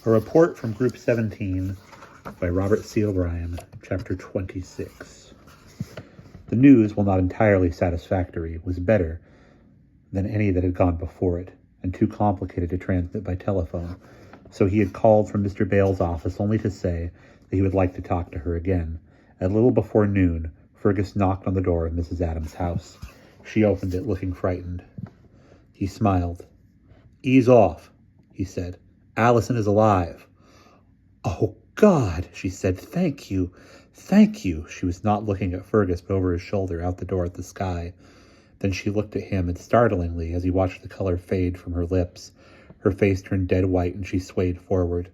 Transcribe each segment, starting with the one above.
A report from Group 17 by Robert C. O'Brien, Chapter 26. The news, while not entirely satisfactory, was better than any that had gone before it, and too complicated to transmit by telephone, so he had called from Mr. Bale's office only to say that he would like to talk to her again. At a little before noon, Fergus knocked on the door of Mrs. Adams' house. She opened it, looking frightened. He smiled. "Ease off," he said. "Allison is alive." "Oh, God," she said. "Thank you. Thank you." She was not looking at Fergus, but over his shoulder, out the door at the sky. Then she looked at him, and startlingly, as he watched the color fade from her lips, her face turned dead white, and she swayed forward.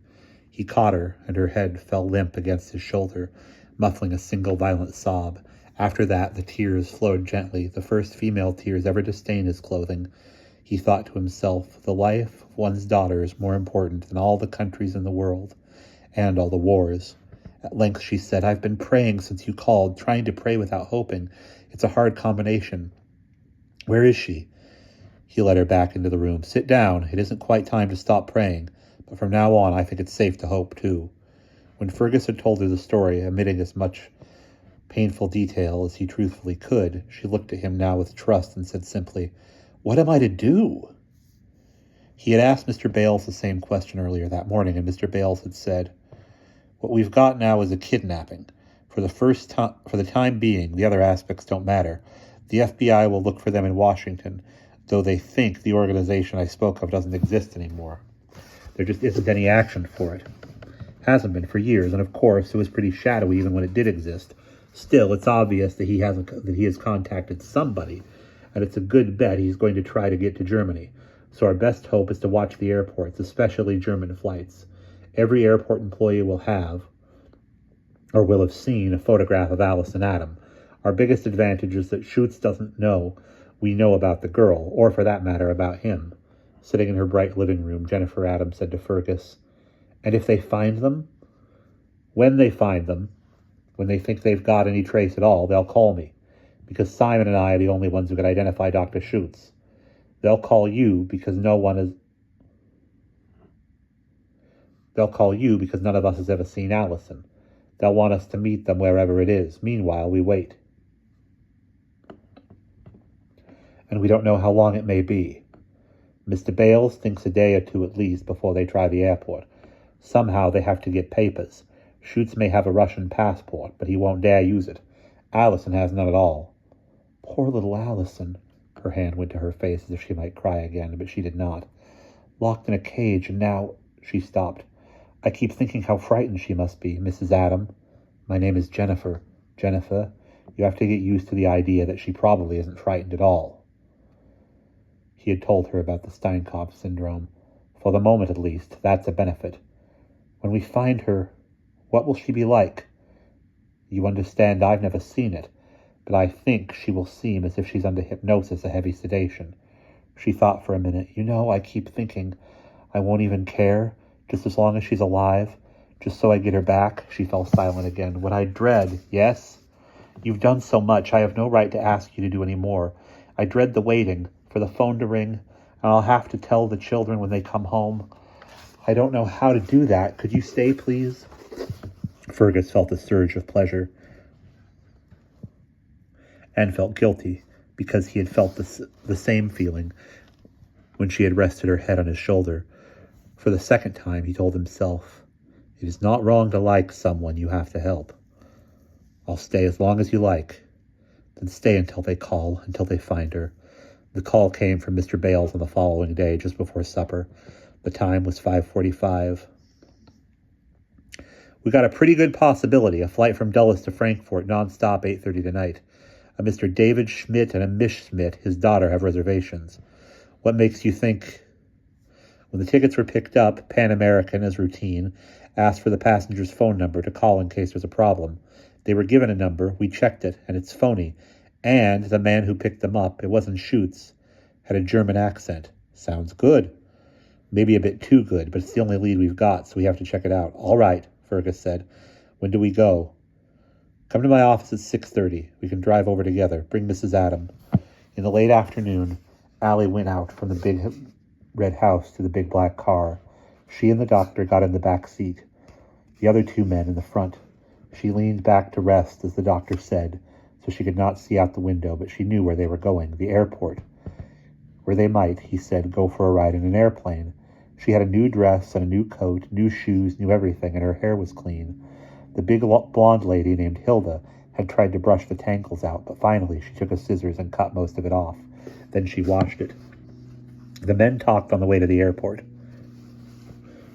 He caught her, and her head fell limp against his shoulder, muffling a single violent sob. After that, the tears flowed gently, the first female tears ever to stain his clothing. He thought to himself, the life of one's daughter is more important than all the countries in the world, and all the wars. At length she said, "I've been praying since you called, trying to pray without hoping. It's a hard combination. Where is she?" He led her back into the room. "Sit down. It isn't quite time to stop praying, but from now on I think it's safe to hope, too." When Fergus had told her the story, omitting as much painful detail as he truthfully could, she looked at him now with trust and said simply, "What am I to do?" He had asked Mr. Bales the same question earlier that morning, and Mr. Bales had said, "What we've got now is a kidnapping. For the time being, the other aspects don't matter. The FBI will look for them in Washington, though they think the organization I spoke of doesn't exist anymore. There just isn't any action for it. Hasn't been for years, and of course it was pretty shadowy even when it did exist. Still, it's obvious that he has contacted somebody, and it's a good bet he's going to try to get to Germany. So our best hope is to watch the airports, especially German flights. Every airport employee will have seen a photograph of Allison Adam. Our biggest advantage is that Schutz doesn't know we know about the girl, or for that matter, about him." Sitting in her bright living room, Jennifer Adams said to Fergus, "And if they find them?" "When they find them, when they think they've got any trace at all, they'll call me, because Simon and I are the only ones who can identify Dr. Schutz. They'll call you because none of us has ever seen Allison. They'll want us to meet them wherever it is. Meanwhile, we wait. And we don't know how long it may be. Mr. Bales thinks a day or two at least before they try the airport. Somehow they have to get papers. Schutz may have a Russian passport, but he won't dare use it. Allison has none at all." "Poor little Allison." Her hand went to her face as if she might cry again, but she did not. "Locked in a cage, and now—" She stopped. "I keep thinking how frightened she must be, Mrs. Adam. My name is Jennifer. Jennifer, you have to get used to the idea that she probably isn't frightened at all." He had told her about the Steinkopf syndrome. "For the moment, at least, that's a benefit. When we find her, what will she be like? You understand, I've never seen it, but I think she will seem as if she's under hypnosis, a heavy sedation." She thought for a minute. "You know, I keep thinking I won't even care, just as long as she's alive, just so I get her back." She fell silent again. "What I dread—" "Yes? You've done so much, I have no right to ask you to do any more. I dread the waiting, for the phone to ring, and I'll have to tell the children when they come home. I don't know how to do that. Could you stay, please?" Fergus felt a surge of pleasure and felt guilty because he had felt the same feeling when she had rested her head on his shoulder. For the second time, he told himself, "It is not wrong to like someone you have to help. I'll stay as long as you like." "Then stay until they call, until they find her." The call came from Mr. Bales on the following day, just before supper. The time was 5:45. "We got a pretty good possibility, a flight from Dulles to Frankfurt, non-stop, 8:30 tonight. A Mr. David Schmidt and a Miss Schmidt, his daughter, have reservations. What makes you think—" When the tickets were picked up, Pan American, as routine, asked for the passenger's phone number to call in case there's a problem. They were given a number, we checked it, and it's phony. And the man who picked them up, it wasn't Schutz, had a German accent. Sounds good. Maybe a bit too good, but it's the only lead we've got, so we have to check it out. "All right," Fergus said. "When do we go?" "Come to my office at 6:30. We can drive over together. Bring Mrs. Adam." In the late afternoon, Allie went out from the big red house to the big black car. She and the doctor got in the back seat, the other two men in the front. She leaned back to rest, as the doctor said, so she could not see out the window, but she knew where they were going, the airport, where they might, he said, go for a ride in an airplane. She had a new dress and a new coat, new shoes, new everything, and her hair was clean. The big blonde lady named Hilda had tried to brush the tangles out, but finally she took a scissors and cut most of it off. Then she washed it. The men talked on the way to the airport.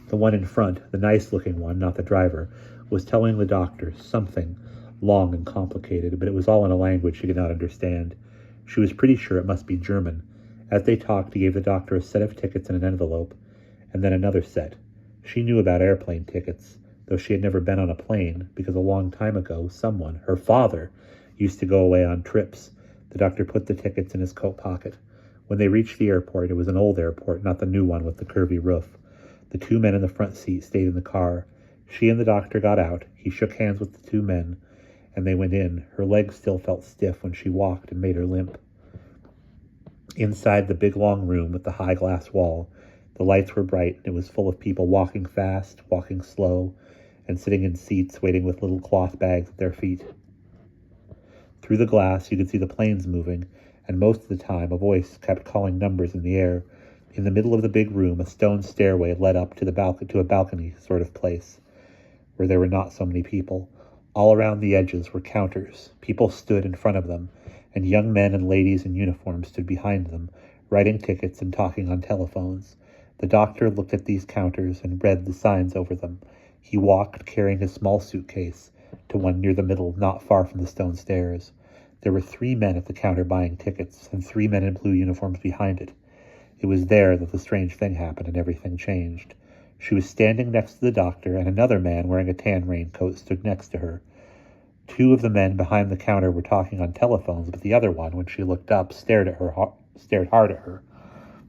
The one in front, the nice-looking one, not the driver, was telling the doctor something long and complicated, but it was all in a language she could not understand. She was pretty sure it must be German. As they talked, he gave the doctor a set of tickets in an envelope, and then another set. She knew about airplane tickets, though she had never been on a plane, because a long time ago, someone, her father, used to go away on trips. The doctor put the tickets in his coat pocket. When they reached the airport, it was an old airport, not the new one with the curvy roof. The two men in the front seat stayed in the car. She and the doctor got out. He shook hands with the two men, and they went in. Her legs still felt stiff when she walked and made her limp. Inside the big long room with the high glass wall, the lights were bright, and it was full of people walking fast, walking slow, and sitting in seats waiting with little cloth bags at their feet. Through the glass you could see the planes moving, and most of the time a voice kept calling numbers in the air. In the middle of the big room, a stone stairway led up to a balcony sort of place, where there were not so many people. All around the edges were counters. People stood in front of them, and young men and ladies in uniform stood behind them, writing tickets and talking on telephones. The doctor looked at these counters and read the signs over them. He walked, carrying his small suitcase, to one near the middle, not far from the stone stairs. There were 3 men at the counter buying tickets, and 3 men in blue uniforms behind it. It was there that the strange thing happened, and everything changed. She was standing next to the doctor, and another man wearing a tan raincoat stood next to her. 2 of the men behind the counter were talking on telephones, but the other one, when she looked up, stared hard at her.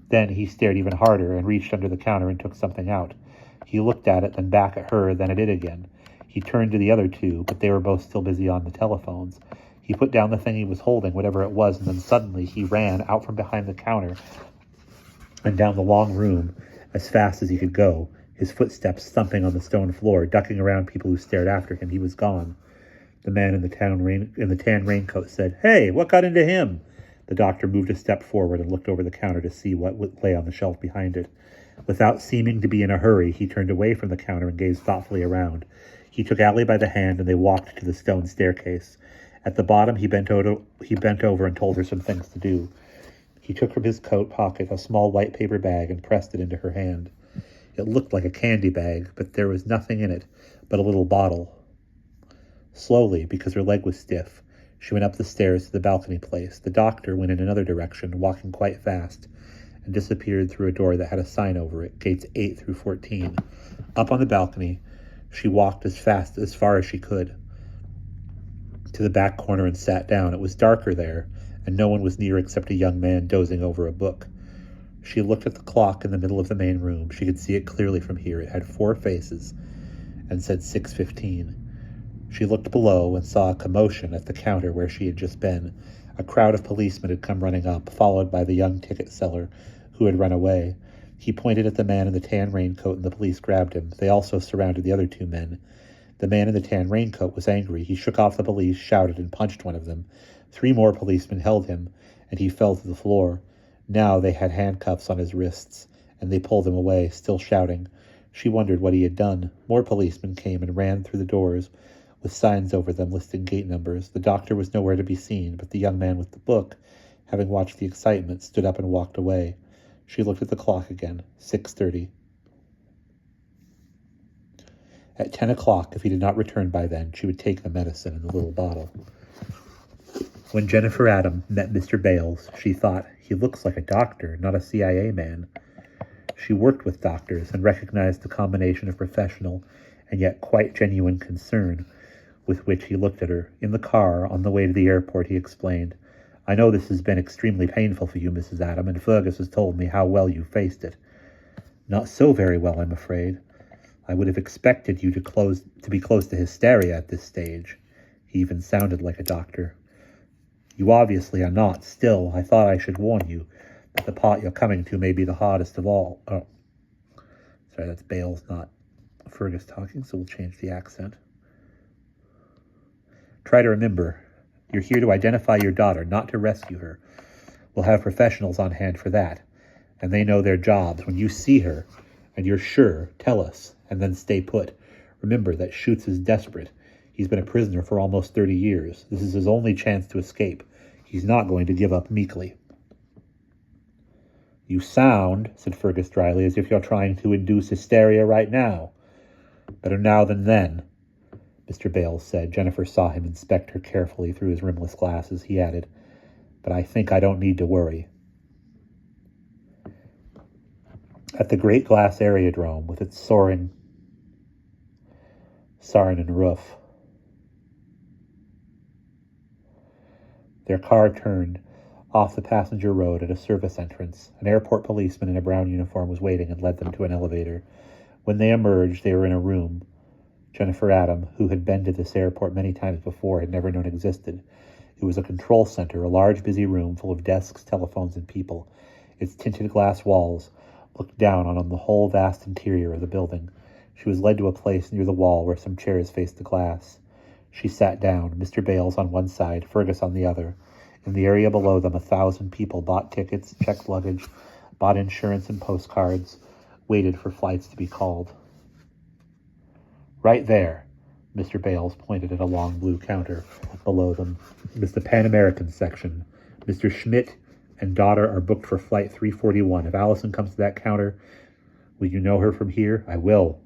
Then he stared even harder and reached under the counter and took something out. He looked at it, then back at her, then at it again. He turned to the other 2, but they were both still busy on the telephones. He put down the thing he was holding, whatever it was, and then suddenly he ran out from behind the counter and down the long room as fast as he could go, his footsteps thumping on the stone floor, ducking around people who stared after him. He was gone. The man in the tan raincoat said, "Hey, what got into him?" The doctor moved a step forward and looked over the counter to see what lay on the shelf behind it. Without seeming to be in a hurry, he turned away from the counter and gazed thoughtfully around. He took Allie by the hand, and they walked to the stone staircase. At the bottom, he bent over and told her some things to do. He took from his coat pocket a small white paper bag and pressed it into her hand. It looked like a candy bag, but there was nothing in it but a little bottle. Slowly, because her leg was stiff, she went up the stairs to the balcony place. The doctor went in another direction, walking quite fast, and disappeared through a door that had a sign over it, gates 8 through 14. Up on the balcony, she walked as far as she could, to the back corner and sat down. It was darker there, and no one was near except a young man dozing over a book. She looked at the clock in the middle of the main room. She could see it clearly from here. It had 4 faces and said 6:15. She looked below and saw a commotion at the counter where she had just been. A crowd of policemen had come running up, followed by the young ticket seller who had run away. He pointed at the man in the tan raincoat, and the police grabbed him. They also surrounded the other 2 men. The man in the tan raincoat was angry. He shook off the police, shouted, and punched one of them. 3 more policemen held him, and he fell to the floor. Now they had handcuffs on his wrists, and they pulled him away, still shouting. She wondered what he had done. More policemen came and ran through the doors, with signs over them listing gate numbers. The doctor was nowhere to be seen, but the young man with the book, having watched the excitement, stood up and walked away. She looked at the clock again. 6:30. At 10 o'clock, if he did not return by then, she would take the medicine in the little bottle. When Jennifer Adam met Mr. Bales, she thought, he looks like a doctor, not a CIA man. She worked with doctors and recognized the combination of professional and yet quite genuine concern with which he looked at her. In the car, on the way to the airport, he explained, "I know this has been extremely painful for you, Mrs. Adam, and Fergus has told me how well you faced it." "Not so very well, I'm afraid. I would have expected you to be close to hysteria at this stage." He even sounded like a doctor. "You obviously are not. Still, I thought I should warn you that the part you're coming to may be the hardest of all. Sorry, that's Bales, not Fergus talking, so we'll change the accent. Try to remember, you're here to identify your daughter, not to rescue her. We'll have professionals on hand for that, and they know their jobs. When you see her, and you're sure, tell us, and then stay put. Remember that Schutz is desperate. He's been a prisoner for almost 30 years. This is his only chance to escape. He's not going to give up meekly. You sound, said Fergus dryly, as if you're trying to induce hysteria right now. Better now than then, Mr. Bales said. Jennifer saw him inspect her carefully through his rimless glasses. He added, but I think I don't need to worry. At the great glass aerodrome with its soaring Saarinen roof, their car turned off the passenger road at a service entrance. An airport policeman in a brown uniform was waiting and led them to an elevator. When they emerged, they were in a room Jennifer Adam, who had been to this airport many times before, had never known existed. It was a control center, a large, busy room full of desks, telephones, and people. Its tinted glass walls looked down on the whole vast interior of the building. She was led to a place near the wall where some chairs faced the glass. She sat down, Mr. Bales on one side, Fergus on the other. In the area below them, 1,000 people bought tickets, checked luggage, bought insurance and postcards, waited for flights to be called. Right there, Mr. Bales pointed at a long blue counter below them, is the Pan American section. Mr. Schmidt and daughter are booked for flight 341. If Allison comes to that counter, will you know her from here? I will.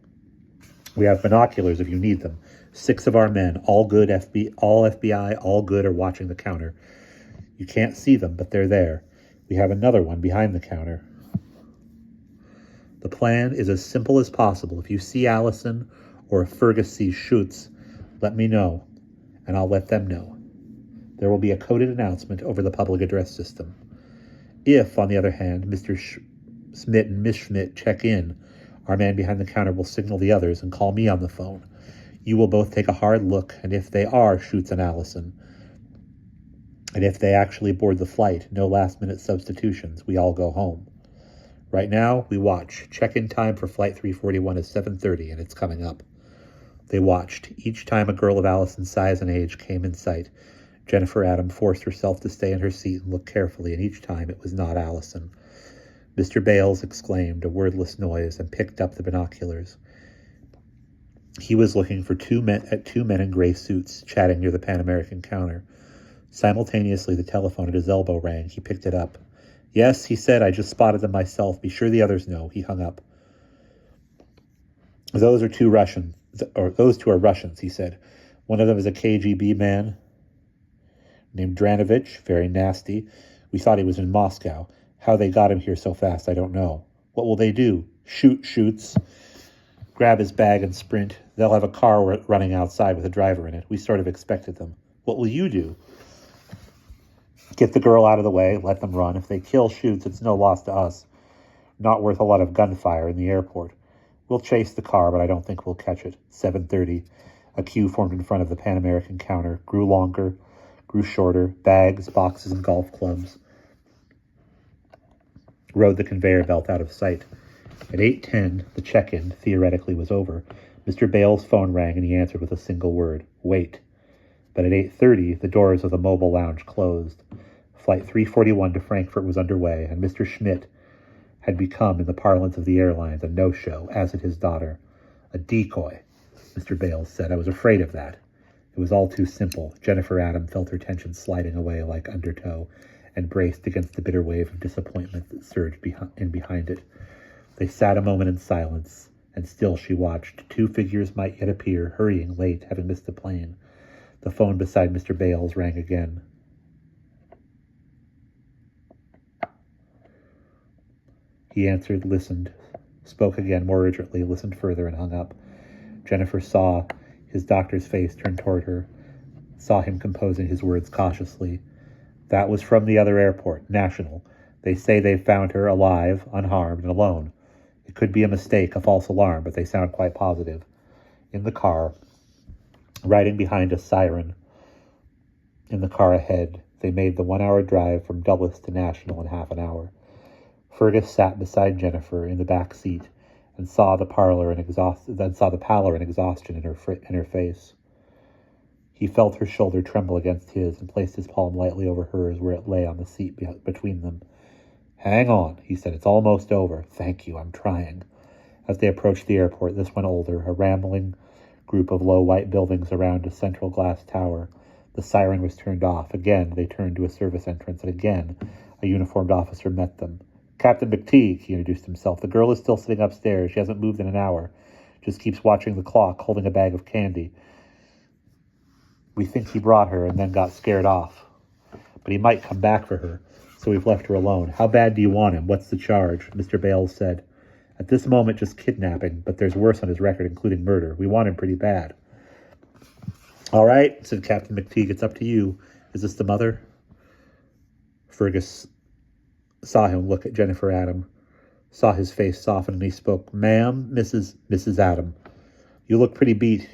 We have binoculars if you need them. 6 of our men, all good all FBI, all good, are watching the counter. You can't see them, but they're there. We have another one behind the counter. The plan is as simple as possible. If you see Allison or if Fergus sees Schutz, let me know, and I'll let them know. There will be a coded announcement over the public address system. If, on the other hand, Mr. Schmidt and Miss Schmidt check in, our man behind the counter will signal the others and call me on the phone. You will both take a hard look, and if they are Schutz and Allison, and if they actually board the flight, no last-minute substitutions, we all go home. Right now, we watch. Check-in time for Flight 341 is 7:30, and it's coming up. They watched. Each time a girl of Allison's size and age came in sight, Jennifer Adam forced herself to stay in her seat and look carefully, and each time it was not Allison. Mr. Bales exclaimed a wordless noise and picked up the binoculars. He was looking for two men in gray suits, chatting near the Pan American counter. Simultaneously, the telephone at his elbow rang. He picked it up. Yes, he said, I just spotted them myself. Be sure the others know. He hung up. Those two are Russians, he said. One of them is a KGB man named Dranovich, very nasty. We thought he was in Moscow. How they got him here so fast, I don't know. What will they do? Shoots. Grab his bag and sprint. They'll have a car running outside with a driver in it. We sort of expected them. What will you do? Get the girl out of the way, let them run. If they kill Schutz, it's no loss to us. Not worth a lot of gunfire in the airport. We'll chase the car, but I don't think we'll catch it. 7:30. A queue formed in front of the Pan American counter. Grew longer, grew shorter. Bags, boxes, and golf clubs rode the conveyor belt out of sight. At 8:10, the check-in, theoretically, was over. Mr. Bales' phone rang, and he answered with a single word. Wait. But at 8:30, the doors of the mobile lounge closed. Flight 341 to Frankfurt was underway, and Mr. Schmidt had become, in the parlance of the airlines, a no-show, as had his daughter. A decoy, Mr. Bales said. I was afraid of that. It was all too simple. Jennifer Adam felt her tension sliding away like undertow and braced against the bitter wave of disappointment that surged behind it. They sat a moment in silence, and still she watched. 2 figures might yet appear, hurrying late, having missed the plane. The phone beside Mr. Bales rang again. He answered, listened, spoke again more urgently, listened further, and hung up. Jennifer saw his doctor's face turn toward her, saw him composing his words cautiously. That was from the other airport, National. They say they've found her alive, unharmed, and alone. It could be a mistake, a false alarm, but they sound quite positive. In the car, riding behind a siren, in the car ahead, they made the 1-hour drive from Dulles to National in half an hour. Fergus sat beside Jennifer in the back seat, and saw the pallor and exhaustion in her face. He felt her shoulder tremble against his and placed his palm lightly over hers where it lay on the seat between them. "Hang on," he said. "It's almost over." "Thank you, I'm trying." As they approached the airport, this one older, a rambling group of low white buildings around a central glass tower, the siren was turned off. Again, they turned to a service entrance, and again, a uniformed officer met them. "Captain McTeague," he introduced himself. "The girl is still sitting upstairs. She hasn't moved in an hour. Just keeps watching the clock, holding a bag of candy. We think he brought her and then got scared off. But he might come back for her, so we've left her alone. How bad do you want him? What's the charge?" Mr. Bales said. "At this moment, just kidnapping, but there's worse on his record, including murder. We want him pretty bad." "All right," said Captain McTeague. "It's up to you. Is this the mother?" Fergus saw him look at Jennifer Adam, saw his face soften, and he spoke. "Ma'am, Mrs. Adam, you look pretty beat.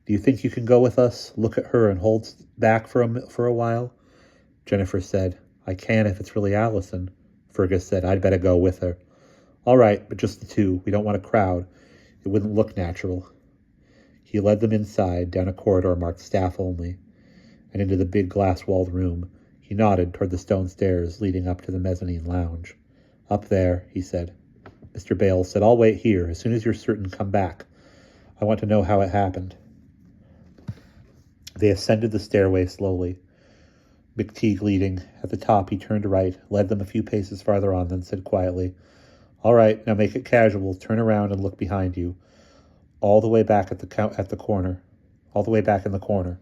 Do you think you can go with us?" Look at her and hold back for a while. Jennifer said, "I can if it's really Allison." Fergus said, "I'd better go with her." "All right, but just the two. We don't want a crowd. It wouldn't look natural." He led them inside, down a corridor marked staff only, and into the big glass-walled room. He nodded toward the stone stairs leading up to the mezzanine lounge. "Up there," he said. Mr. Bales said, "I'll wait here. As soon as you're certain, come back. I want to know how it happened." They ascended the stairway slowly, McTeague leading. At the top, he turned right, led them a few paces farther on, then said quietly, "All right, now make it casual. Turn around and look behind you. All the way back at the corner. All the way back in the corner."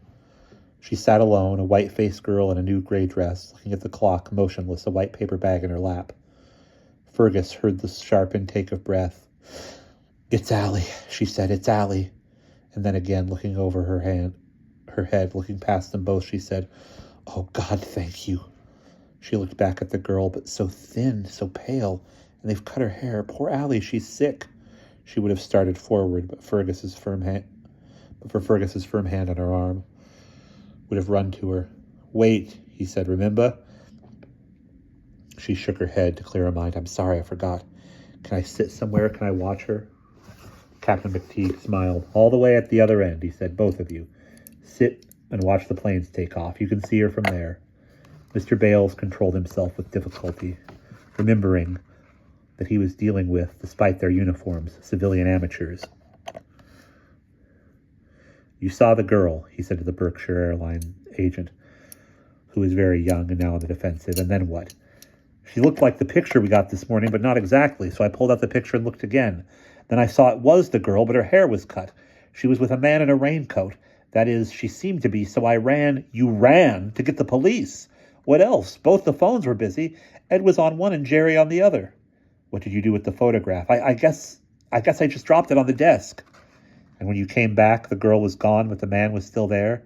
She sat alone, a white-faced girl in a new gray dress, looking at the clock, motionless, a white paper bag in her lap. Fergus heard the sharp intake of breath. "It's Allie," she said. "It's Allie." And then again, looking over her head, looking past them both, she said, "Oh, God, thank you." She looked back at the girl, but so thin, so pale, and they've cut her hair. "Poor Allie, she's sick." She would have started forward, but for Fergus's firm hand on her arm, would have run to her. "Wait," he said, "remember?" She shook her head to clear her mind. "I'm sorry, I forgot. Can I sit somewhere? Can I watch her?" Captain McTeague smiled. "All the way at the other end," he said, "both of you. Sit and watch the planes take off. You can see her from there." Mr. Bales controlled himself with difficulty, remembering that he was dealing with, despite their uniforms, civilian amateurs. "You saw the girl," he said to the Berkshire Airline agent, who was very young and now on the defensive. "And then what?" "She looked like the picture we got this morning, but not exactly, so I pulled out the picture and looked again. Then I saw it was the girl, but her hair was cut. She was with a man in a raincoat. That is, she seemed to be, so I ran." "You ran to get the police? What else? Both the phones were busy. Ed was on one and Jerry on the other." "What did you do with the photograph?" I guess I just dropped it on the desk." "And when you came back, the girl was gone, but the man was still there?"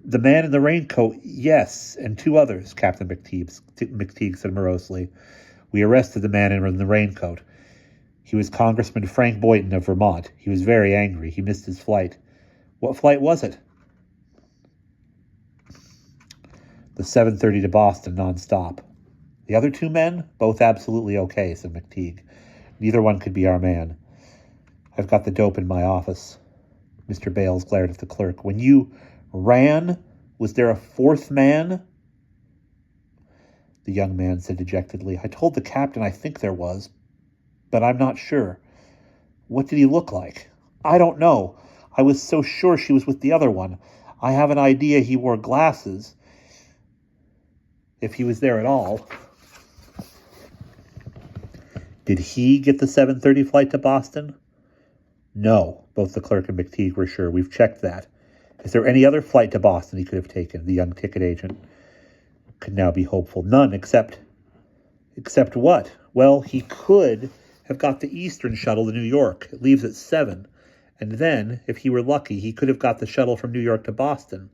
"The man in the raincoat, yes, and two others," Captain McTeague said morosely. "We arrested the man in the raincoat. He was Congressman Frank Boynton of Vermont. He was very angry. He missed his flight." "What flight was it?" "The 7:30 to Boston, nonstop." "The other two men?" "Both absolutely okay," said McTeague. "Neither one could be our man. I've got the dope in my office." Mr. Bales glared at the clerk. "When you ran, was there a fourth man?" The young man said dejectedly, "I told the captain I think there was, but I'm not sure." "What did he look like?" "I don't know. I was so sure she was with the other one. I have an idea he wore glasses, if he was there at all." "Did he get the 7:30 flight to Boston?" "No." Both the clerk and McTeague were sure. "We've checked that." "Is there any other flight to Boston he could have taken?" The young ticket agent could now be hopeful. "None, except what?" "Well, he could have got the Eastern shuttle to New York. It leaves at 7. And then, if he were lucky, he could have got the shuttle from New York to Boston.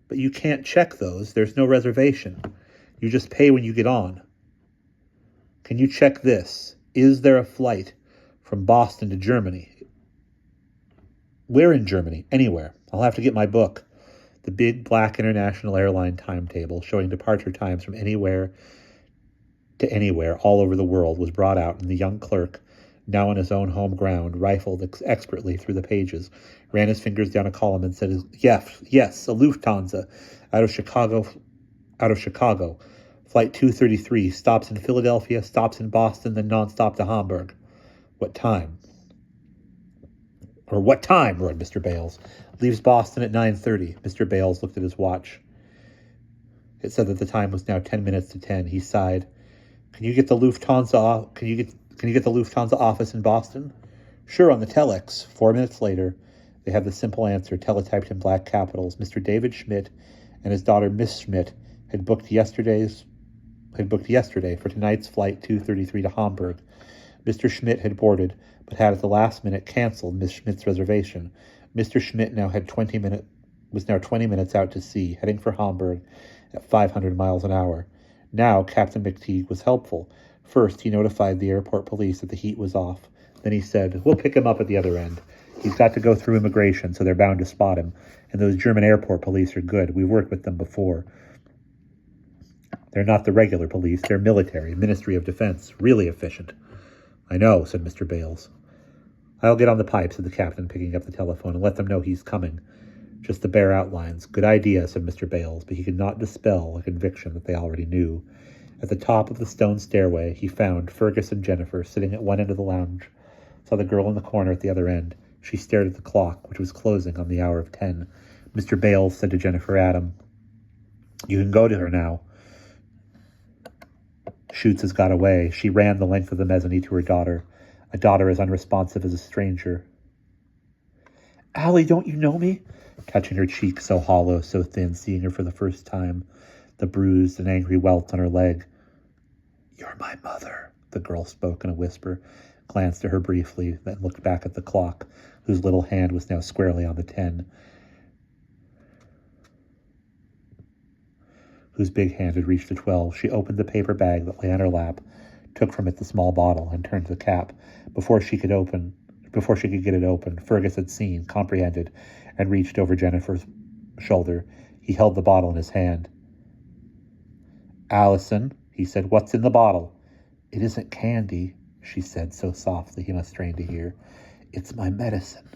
But you can't check those. There's no reservation. You just pay when you get on. Can you check this? Is there a flight from Boston to Germany?" "Where in Germany?" "Anywhere. I'll have to get my book." The big black international airline timetable showing departure times from anywhere to anywhere all over the world was brought out, and the young clerk, now on his own home ground, rifled expertly through the pages, ran his fingers down a column and said, yes, a Lufthansa, out of Chicago, Flight 233, stops in Philadelphia, stops in Boston, then nonstop to Hamburg. What time? What time, roared Mr. Bales. Leaves Boston at 9:30. Mr. Bales looked at his watch. It said that the time was now 10 minutes to 10. He sighed. Can you get the Lufthansa? Can you get the Lufthansa office in Boston? Sure, on the telex. 4 minutes later, they had the simple answer teletyped in black capitals. Mr. David Schmidt and his daughter Miss Schmidt had booked yesterday for tonight's flight 233 to Hamburg. Mr. Schmidt had boarded, but had at the last minute canceled Miss Schmidt's reservation. Mr. Schmidt was now 20 minutes out to sea, heading for Hamburg at 500 miles an hour. Now Captain McTeague was helpful. First, he notified the airport police that the heat was off. Then he said, we'll pick him up at the other end. He's got to go through immigration, so they're bound to spot him. And those German airport police are good. We've worked with them before. They're not the regular police. They're military, Ministry of Defense. Really efficient. I know, said Mr. Bales. I'll get on the pipe, said the captain, picking up the telephone, and let them know he's coming. Just the bare outlines. Good idea, said Mr. Bales, but he could not dispel a conviction that they already knew. At the top of the stone stairway, he found Fergus and Jennifer sitting at one end of the lounge. Saw the girl in the corner at the other end. She stared at the clock, which was closing on the hour of 10. Mr. Bales said to Jennifer Adam, you can go to her now. Schutz has got away. She ran the length of the mezzanine to her daughter, a daughter as unresponsive as a stranger. Allie, don't you know me? Touching her cheek so hollow, so thin, seeing her for the first time, the bruised and angry welt on her leg. You're my mother, the girl spoke in a whisper, glanced at her briefly, then looked back at the clock, whose little hand was now squarely on the 10, whose big hand had reached the 12. She opened the paper bag that lay on her lap, took from it the small bottle, and turned the cap. Before she could get it open, Fergus had seen, comprehended, and reached over Jennifer's shoulder. He held the bottle in his hand. Allison, he said, what's in the bottle? It isn't candy, she said so softly he must strain to hear. It's my medicine.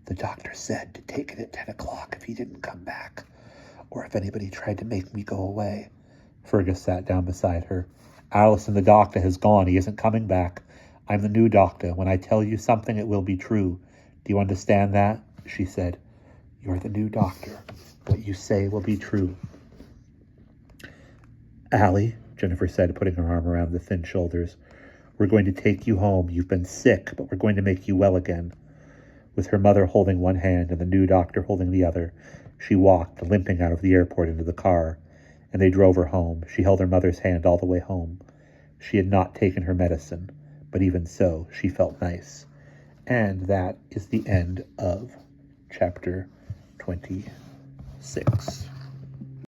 The doctor said to take it at 10 o'clock if he didn't come back, or if anybody tried to make me go away. Fergus sat down beside her. Allison, the doctor has gone. He isn't coming back. I'm the new doctor. When I tell you something, it will be true. Do you understand that? She said. You're the new doctor. What you say will be true. Allie, Jennifer said, putting her arm around the thin shoulders, we're going to take you home. You've been sick, but we're going to make you well again. With her mother holding one hand and the new doctor holding the other, she walked, limping out of the airport into the car, and they drove her home. She held her mother's hand all the way home. She had not taken her medicine, but even so, she felt nice. And that is the end of chapter 26.